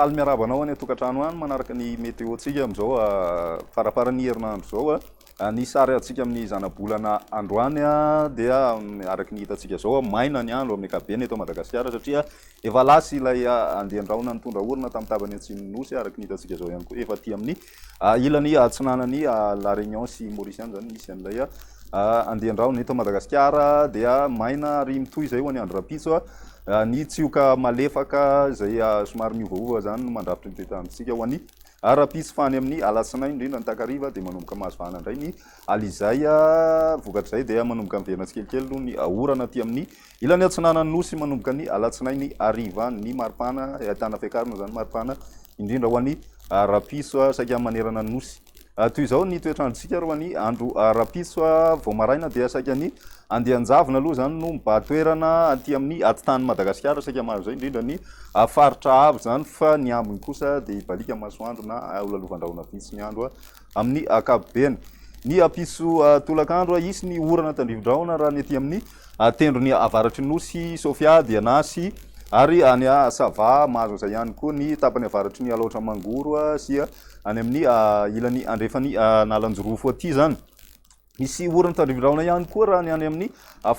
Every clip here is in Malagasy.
faly miarabanao any tokantrano any manaraka ny météo-tsika amizao farafaran'ny herinandro zao ny sary atsika amin'ny zanabolana androany dia araky ny hitatsika zao maina ny andro amin'ny ankapobeny eto Madagasikara satria efa lasy ilay andehandraona nitondra orona tamin'ny tapany atsimon'Nosy araky ny hitatsika zao ihany koa efa ty amin'ny ilany atsinanany La Réunion sy Maurice any zany misy an'ilay andehandraona eto Madagasikara dia maina ary mitoy zay ho any andro rapitso ny tsioka malefaka zay somary miovaova zany no mandrafitry ny toetrandrotsika ho any rapitso fany amin'ny alatsinainy indrindra ny takariva dia manomboka mahazofana indray ny alizay vokatr'izay dia manomboka miverina tsikelikely no ny orana ty amin'ny ilany atsinanany Nosy manomboka ny alatsinainy ariva ny maripana ahitana fiakarana zany maripana indrindra ho any rapitso saika manerana ny Nosy toy izao ny toetrandrotsika ro any andro rapitso vao maraina dia saika ny andehanjavona aloha zany no mibatoerana aty amin'ny atitany Madagasikara saika maro zay indrindra ny faritra avo zany fa ny ambiny kosa dia ibalika masoandro na olalovan-drahona vitsy ny andro amin'ny ankapobeny ny apitso tolakandro isy ny orana tandrivon-drahona raha ny aty amin'ny tendro ny avaratry Nosy Sofia dia nasy ary any Sava mahazo zay ihany koa ny tapany avaratry ny alaotra mangoro sy any amin'ny ilany andrefany nalanjorofo aty zany misy orana tandrivon-drahona ihany koa raha ny any amin'ny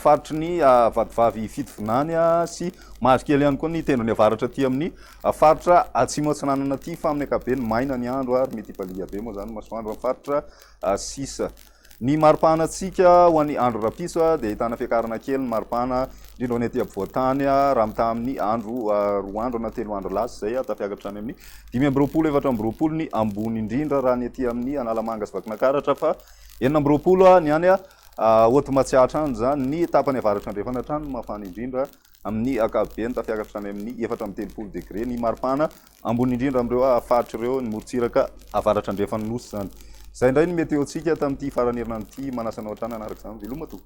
faritry ny vadivavy fitovinany sy mahazo kely ihany koa ny tendro ny avaratra aty amin'ny faritra atsimo atsinanana aty fa amin'ny ankapobeny maina ny andro ary mety hipalia be moa zany masoandro amin'ny faritra sisa ny maripanatsika ho an'ny andro rapitso dia ahitana fiakarana kely ny maripana indrindra ho any aty ampovoantany raha mitaha amin'ny andro roa andro na telo andro lasa zay tafiakatra any amin'ny 5 efatra amby roapolo ny ambony indrindra raha ny aty amin'ny Analamanga sy Vakinakaratra fa 6 ny any Hotomatsiatra any zany ny tapany avaratra andrefana trano mafana indrindra amin'ny ankapobeny tafiakatra any amin'ny 4 degré ny maripana ambony indrindra amin'ireo faritra ireo ny morotsiraka avaratra andrefana Nosy zany. Zay indray ny météo-tsika tamin'ity farany herinandro ity manasanao hatrany anaraka izany veloma toa.